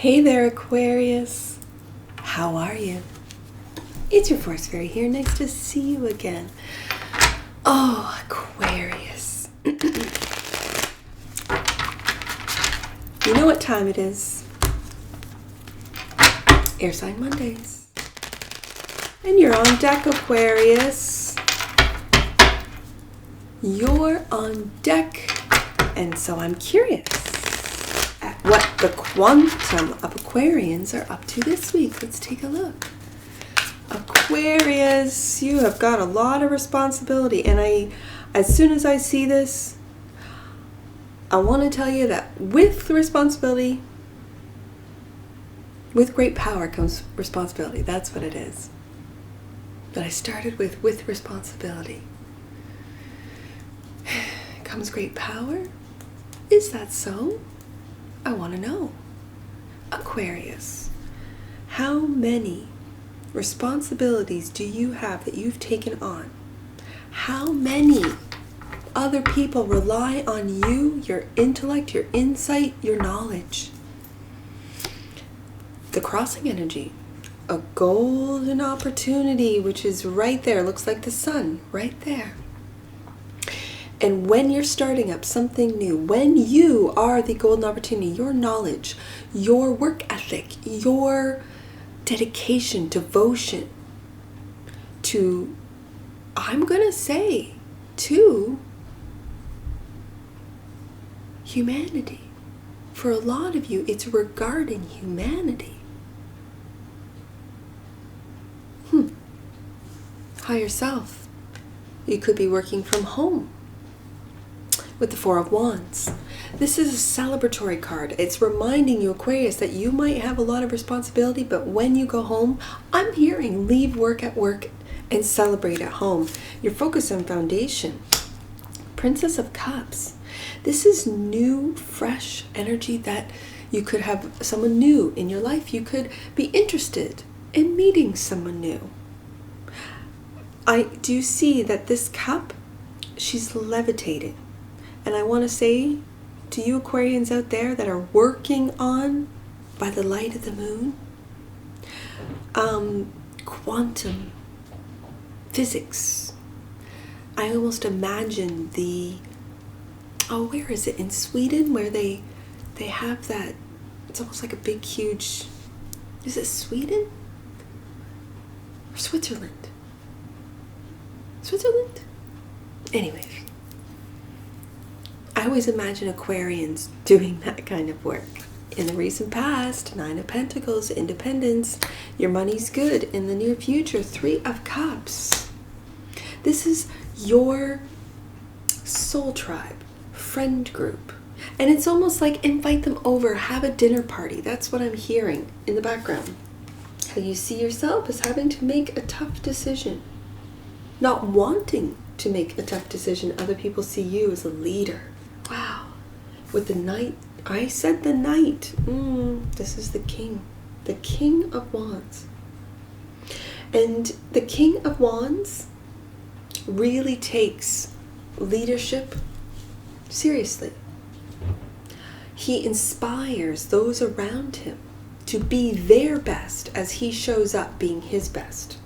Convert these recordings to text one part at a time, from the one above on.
Hey there, Aquarius. How are you? It's your Force Fairy here. Nice to see you again. Oh, Aquarius. You know what time it is? Air Sign Mondays. And you're on deck, Aquarius. You're on deck. And so I'm curious at what the quantum of Aquarians are up to this week. Let's take a look. Aquarius, you have got a lot of responsibility. And as soon as I see this, I want to tell you that with the responsibility, with great power comes responsibility. That's what it is. But I started with responsibility comes great power. Is that so? I want to know. Aquarius, how many responsibilities do you have that you've taken on? How many other people rely on you, your intellect, your insight, your knowledge? The crossing energy, a golden opportunity, which is right there, looks like the sun, right there. And when you're starting up something new, when you are the golden opportunity, your knowledge, your work ethic, your dedication, devotion to, I'm going to say, to humanity. For a lot of you, it's regarding humanity. Higher self. You could be working from home. With the Four of Wands. This is a celebratory card. It's reminding you, Aquarius, that you might have a lot of responsibility, but when you go home, I'm hearing leave work at work and celebrate at home. You're focused on foundation. Princess of Cups. This is new, fresh energy that you could have someone new in your life. You could be interested in meeting someone new. I do see that this cup, she's levitating. And I want to say to you Aquarians out there that are working on, by the light of the moon, quantum physics. I almost imagine where is it? In Sweden, where they have that, it's almost like a big, huge, is it Sweden? Or Switzerland? Switzerland? Anyways. I always imagine Aquarians doing that kind of work. In the recent past, 9 of Pentacles, independence, your money's good. In the near future, 3 of Cups. This is your soul tribe, friend group. And it's almost like invite them over, have a dinner party. That's what I'm hearing in the background. How you see yourself as having to make a tough decision. Not wanting to make a tough decision. Other people see you as a leader. Wow. With the Knight, I said the Knight. This is the King. The King of Wands. And the King of Wands really takes leadership seriously. He inspires those around him to be their best as he shows up being his best.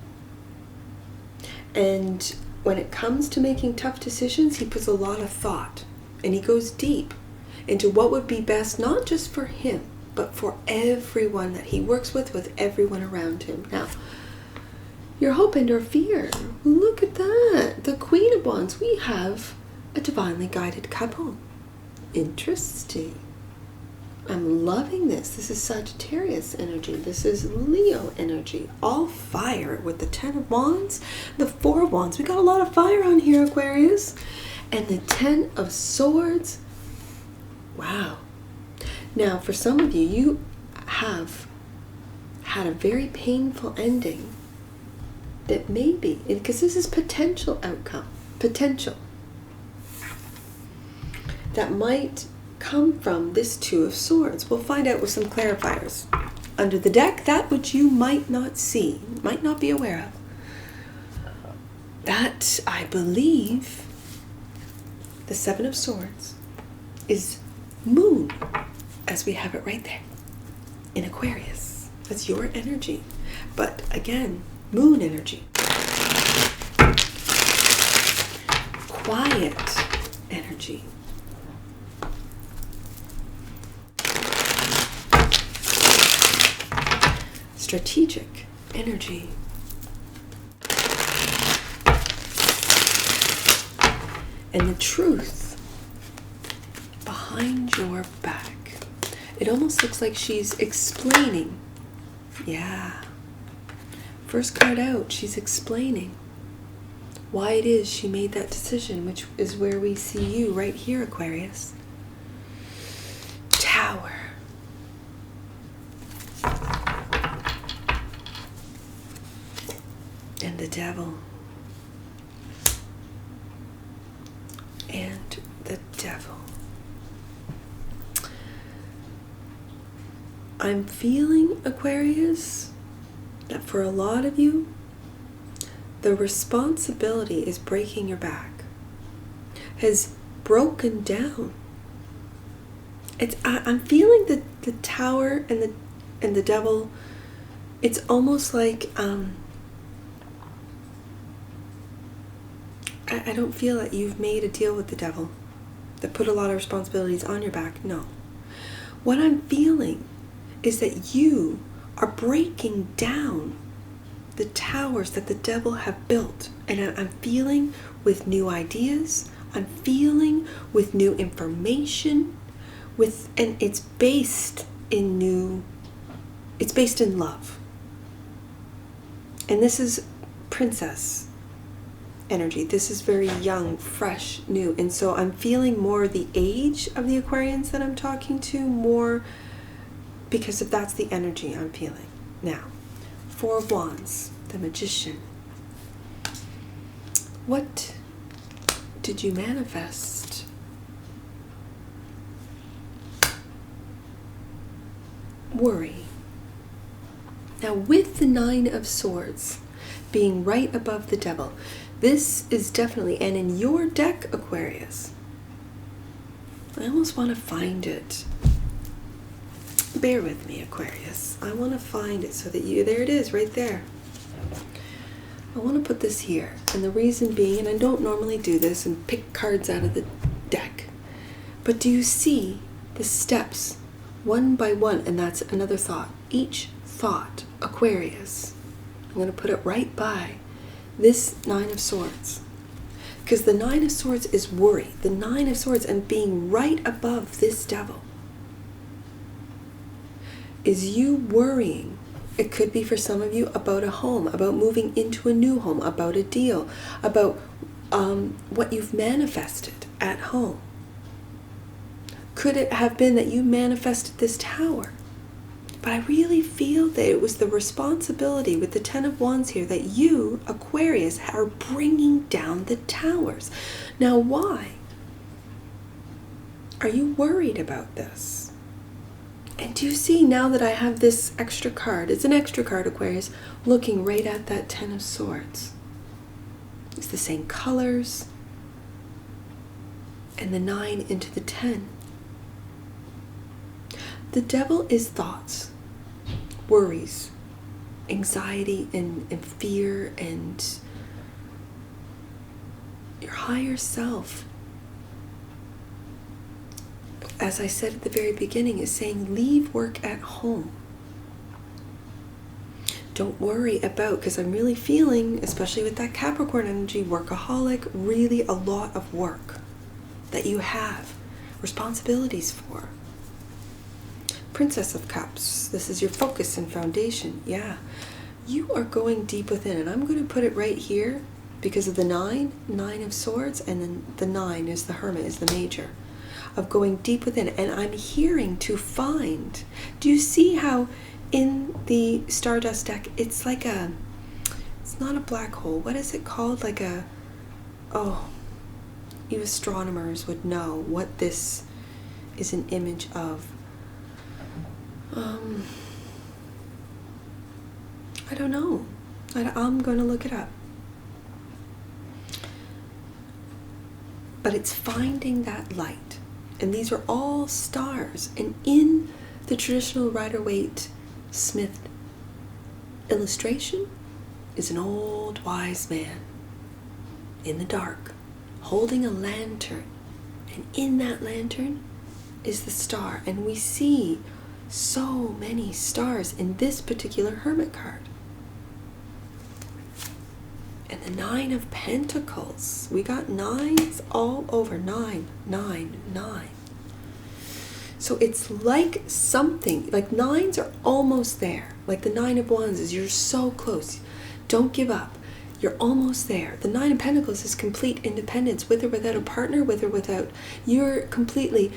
And when it comes to making tough decisions, he puts a lot of thought. And he goes deep into what would be best, not just for him, but for everyone that he works with everyone around him. Now, your hope and your fear. Look at that. The Queen of Wands. We have a divinely guided couple. Interesting. I'm loving this. This is Sagittarius energy. This is Leo energy. All fire with the 10 of Wands, the 4 of Wands. We got a lot of fire on here, Aquarius. And the 10 of Swords. Wow. Now, for some of you, you have had a very painful ending that maybe, because this is potential outcome, potential, that might come from this 2 of Swords. We'll find out with some clarifiers. Under the deck, that which you might not see, might not be aware of. That, I believe, the 7 of Swords is Moon, as we have it right there. in Aquarius. That's your energy. But again, moon energy. Quiet energy. Strategic energy. And the truth behind your back. It almost looks like she's explaining. Yeah. First card out, she's explaining why it is she made that decision, which is where we see you right here, Aquarius. Tower. And the devil. And the devil. I'm feeling, Aquarius, that for a lot of you, the responsibility is breaking your back, has broken down. I'm feeling the tower and the devil. It's almost like I don't feel that you've made a deal with the devil that put a lot of responsibilities on your back. No. What I'm feeling is that you are breaking down the towers that the devil have built. And I'm feeling with new ideas. I'm feeling with new information. And it's based in love. And this is princess energy. This is very young, fresh, new. And so I'm feeling more the age of the Aquarians that I'm talking to, more because that's the energy I'm feeling. Now, Four of Wands, the Magician. What did you manifest? Worry. Now, with the Nine of Swords being right above the devil, this is definitely, and in your deck, Aquarius, I almost want to find it. Bear with me, Aquarius. I want to find it so that there it is, right there. I want to put this here. And the reason being, and I don't normally do this and pick cards out of the deck, but do you see the steps one by one? And that's another thought. Each thought, Aquarius, I'm going to put it right by this Nine of Swords. Because the Nine of Swords is worry. The Nine of Swords and being right above this devil is you worrying. It could be for some of you about a home, about moving into a new home, about a deal, about what you've manifested at home. Could it have been that you manifested this tower? But I really feel that it was the responsibility with the Ten of Wands here that you, Aquarius, are bringing down the towers. Now, why are you worried about this? And do you see now that I have this extra card? It's an extra card, Aquarius, looking right at that Ten of Swords. It's the same colors. And the 9 into the 10. The devil is thoughts, worries, anxiety, and fear, and your higher self. As I said at the very beginning, is saying leave work at home. Don't worry about, because I'm really feeling, especially with that Capricorn energy, workaholic, really a lot of work that you have responsibilities for. Princess of Cups, this is your focus and foundation. Yeah, you are going deep within, and I'm going to put it right here because of the 9 of Swords, and then the 9 is the Hermit, is the major. Of going deep within, and I'm hearing to find. Do you see how in the Stardust deck it's like it's not a black hole, what is it called, like you astronomers would know what this is an image of. I don't know. I'm going to look it up. But it's finding that light. And these are all stars. And in The traditional Rider-Waite Smith illustration is an old wise man in the dark holding a lantern, and in that lantern is the star, and we see so many stars in this particular hermit card. And the 9 of Pentacles, we got 9s all over. 9, 9, 9. So it's like something, like 9s are almost there. Like the 9 of Wands is, you're so close. Don't give up. You're almost there. The 9 of Pentacles is complete independence, with or without a partner, with or without. You're completely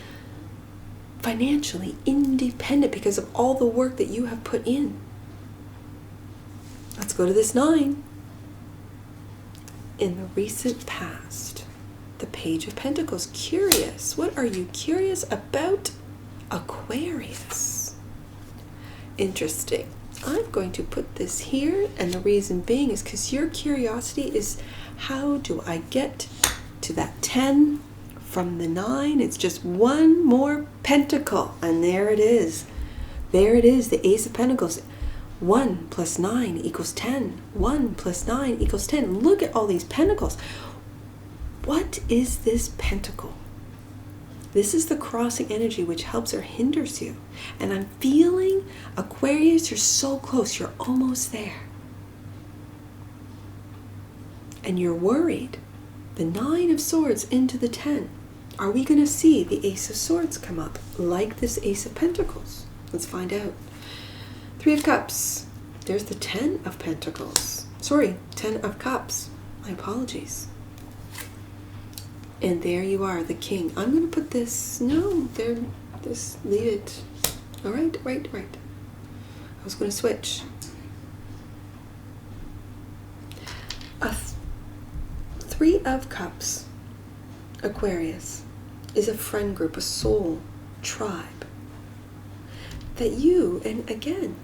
financially independent because of all the work that you have put in. Let's go to this 9. In the recent past, the Page of Pentacles. Curious. What are you curious about, Aquarius? Interesting. I'm going to put this here, and the reason being is because your curiosity is, how do I get to that 10 from the 9? It's just one more pentacle, and there it is. There it is, the Ace of Pentacles. 1 plus 9 equals 10. 1 plus 9 equals 10. Look at all these pentacles. What is this pentacle? This is the crossing energy which helps or hinders you. And I'm feeling, Aquarius, you're so close. You're almost there. And you're worried. The 9 of Swords into the 10. Are we going to see the Ace of Swords come up like this Ace of Pentacles? Let's find out. 3 of Cups. There's the 10 of Pentacles. Sorry, 10 of Cups. My apologies. And there you are, the King. I'm going to put this, no, there, this, leave it. All right, right. I was going to switch. A 3 of Cups, Aquarius, is a friend group, a soul tribe. That you, and again,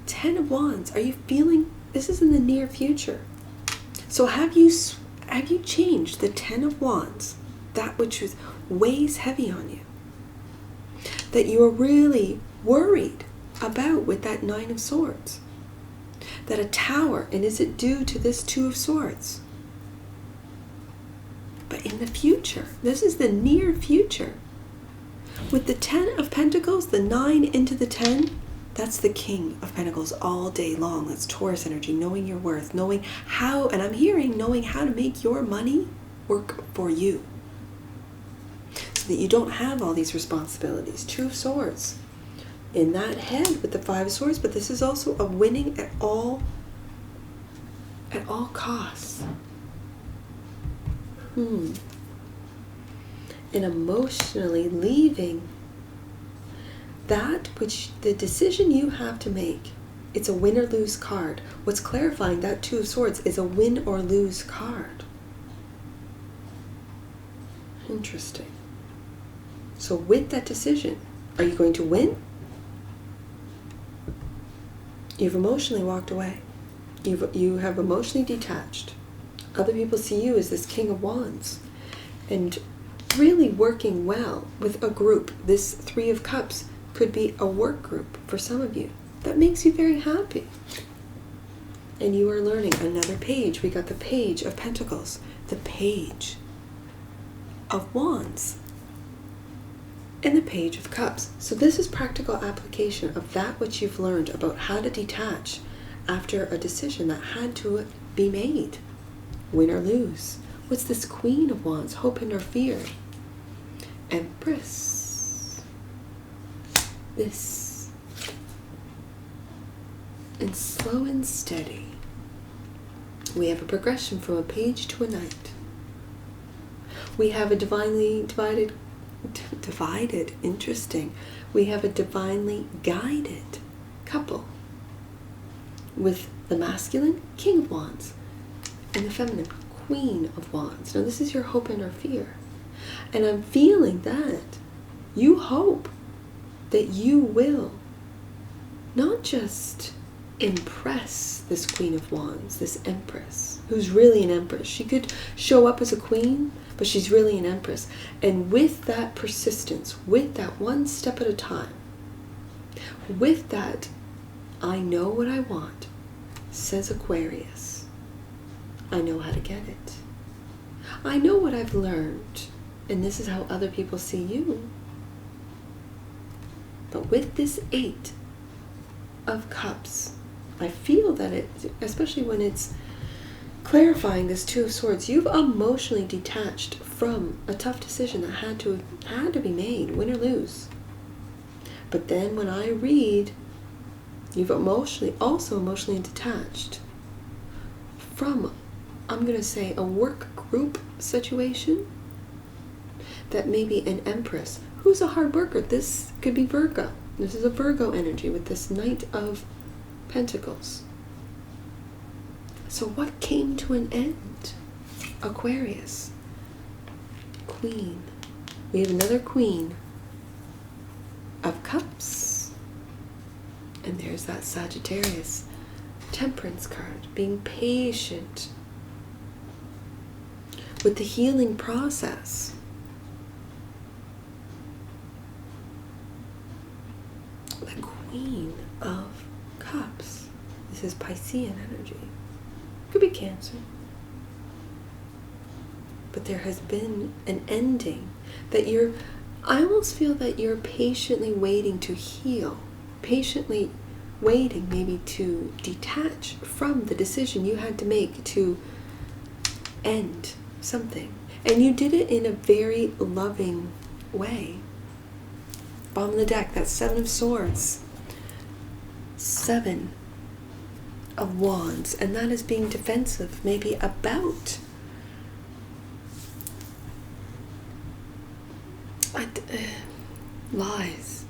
10 of Wands, are you feeling, this is in the near future. So have you changed the 10 of Wands, that which weighs heavy on you, that you are really worried about with that 9 of Swords? That a Tower, and is it due to this 2 of Swords? But in the future, this is the near future. With the 10 of Pentacles, the 9 into the 10, that's the King of Pentacles all day long. That's Taurus energy, knowing your worth, knowing how, and I'm hearing, knowing how to make your money work for you. So that you don't have all these responsibilities. 2 of Swords. In that head with the 5 of Swords, but this is also a winning at all costs. And emotionally leaving that which, the decision you have to make, it's a win or lose card. What's clarifying that 2 of Swords is a win or lose card. Interesting. So with that decision, are you going to win? You've emotionally walked away. You have emotionally detached. Other people see you as this King of Wands. And really working well with a group. This 3 of Cups could be a work group for some of you. That makes you very happy. And you are learning another page. We got the Page of Pentacles. The Page of Wands. And the Page of Cups. So this is practical application of that which you've learned about how to detach after a decision that had to be made. Win or lose. What's this Queen of Wands? Hope and or fear? Empress. This. And slow and steady. We have a progression from a page to a knight. We have a divinely divided, interesting. We have a divinely guided couple with the masculine King of Wands and the feminine Queen of Wands. Now this is your hope and or fear. And I'm feeling that you hope that you will not just impress this Queen of Wands, this Empress, who's really an Empress. She could show up as a queen, but she's really an Empress. And with that persistence, with that one step at a time, With that, I know what I want, says Aquarius. I know how to get it. I know what I've learned, and this is how other people see you. But with this 8 of Cups, I feel that it, especially when it's clarifying this 2 of Swords, you've emotionally detached from a tough decision that had to be made, win or lose. But then when I read, you've also emotionally detached from, I'm going to say, a work group situation that maybe an Empress, who's a hard worker. This could be Virgo. This is a Virgo energy with this Knight of Pentacles. So what came to an end? Aquarius. Queen. We have another Queen of Cups. And there's that Sagittarius Temperance card. Being patient with the healing process. The Queen of Cups. This is Piscean energy. Could be Cancer. But there has been an ending that I almost feel that you're patiently waiting to heal. Patiently waiting maybe to detach from the decision you had to make to end something. And you did it in a very loving way. Bottom of the deck, that's 7 of Swords. 7 of Wands, and that is being defensive, maybe about lies.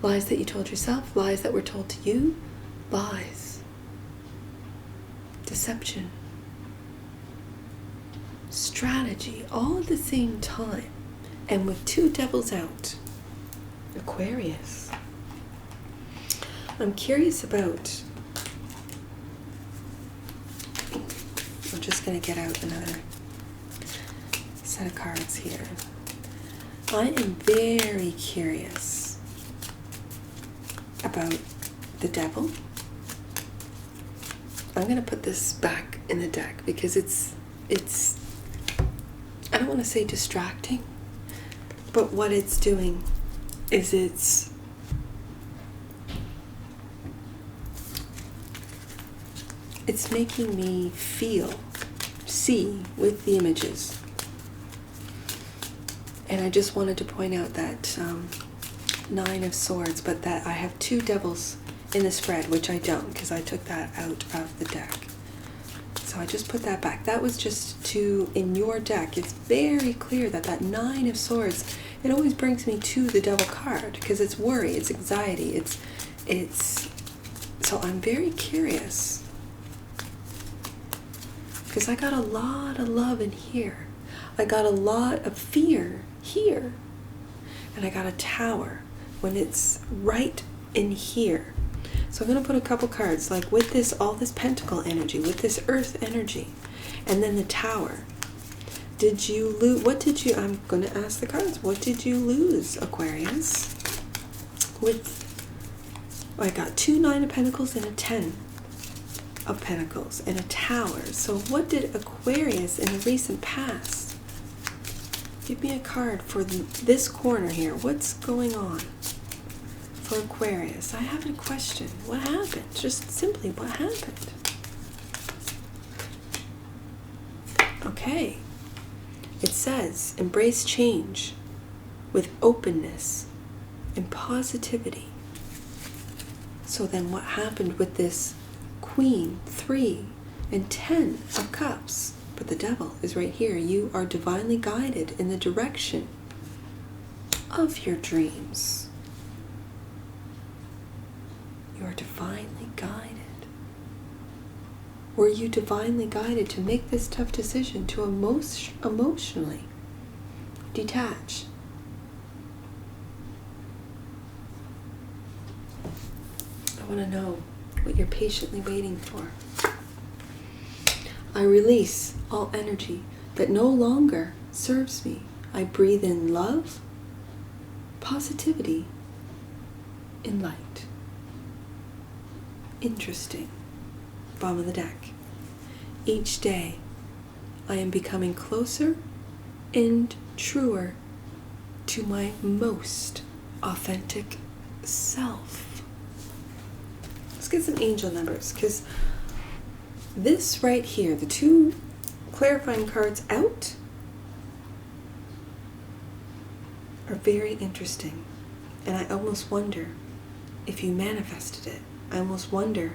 Lies that you told yourself, lies that were told to you, lies. Deception. Strategy, all at the same time. And with 2 devils out. Aquarius. I'm curious about, I'm just going to get out another set of cards here. I am very curious about the devil. I'm going to put this back in the deck because it's I don't want to say distracting, but what it's doing is it's making me see with the images. And I just wanted to point out that 9 of Swords, but that I have 2 devils in the spread, which I don't, because I took that out of the deck. So I just put that back. That was just in your deck, it's very clear that that 9 of Swords, it always brings me to the devil card, because it's worry, it's anxiety, it's so I'm very curious. Because I got a lot of love in here. I got a lot of fear here. And I got a Tower when it's right in here. So I'm going to put a couple cards, like with this, all this Pentacle energy, with this Earth energy, and then the Tower. Did you lose? What did you, I'm going to ask the cards, what did you lose, Aquarius? I got 2 9 of Pentacles and a 10 of Pentacles and a Tower. So what did Aquarius in the recent past? Give me a card for this corner here. What's going on for Aquarius? I have a question. What happened? Just simply, what happened? Okay. It says, embrace change with openness and positivity. So then what happened with this Queen, 3 and 10 of Cups? But the devil is right here. You are divinely guided in the direction of your dreams. You are divinely guided. Were you divinely guided to make this tough decision to emotionally detach? I want to know what you're patiently waiting for. I release all energy that no longer serves me. I breathe in love, positivity, in light. Interesting. Bottom of the deck. Each day, I am becoming closer and truer to my most authentic self. Let's get some angel numbers, because this right here, the two clarifying cards out, are very interesting. And I almost wonder if you manifested it. I almost wonder,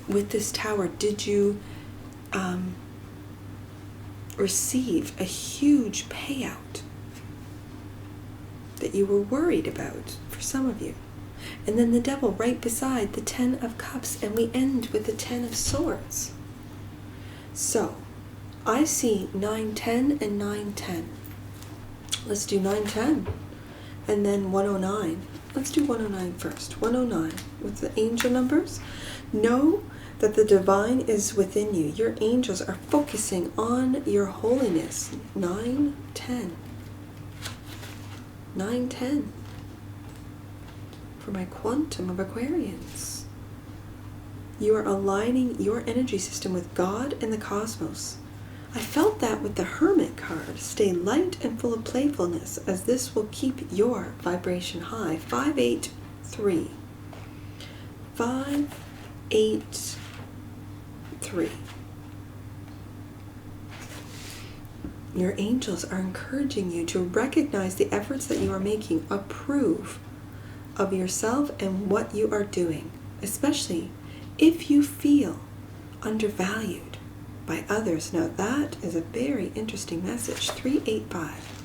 with this Tower, did you receive a huge payout that you were worried about for some of you? And then the Devil right beside the 10 of Cups, and we end with the 10 of Swords. So, I see 910 and 910. Let's do 910 and then 109. Let's do 109 first. 109 with the angel numbers. Know that the divine is within you. Your angels are focusing on your holiness. 910. 910. For my quantum of Aquarians. You are aligning your energy system with God and the cosmos. I felt that with the Hermit card. Stay light and full of playfulness, as this will keep your vibration high. 583. 583. Your angels are encouraging you to recognize the efforts that you are making. Approve of yourself and what you are doing, especially if you feel undervalued by others. Now that is a very interesting message. 385.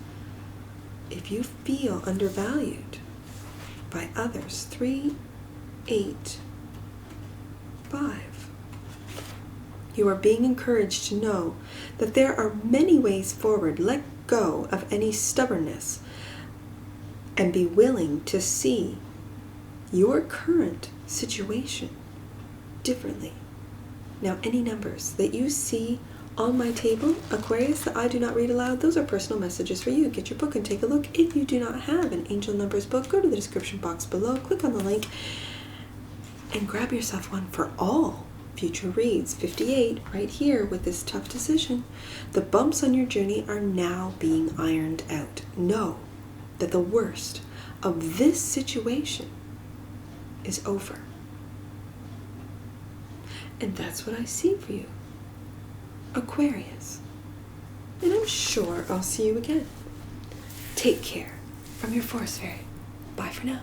If you feel undervalued by others. 385. You are being encouraged to know that there are many ways forward. Let go of any stubbornness and be willing to see your current situation differently. Now, any numbers that you see on my table, Aquarius, that I do not read aloud, those are personal messages for you. Get your book and take a look. If you do not have an angel numbers book, go to the description box below, click on the link, and grab yourself one for all future reads. 58 right here with this tough decision. The bumps on your journey are now being ironed out. Know that the worst of this situation is over. And that's what I see for you, Aquarius. And I'm sure I'll see you again. Take care from your Force Fairy. Bye for now.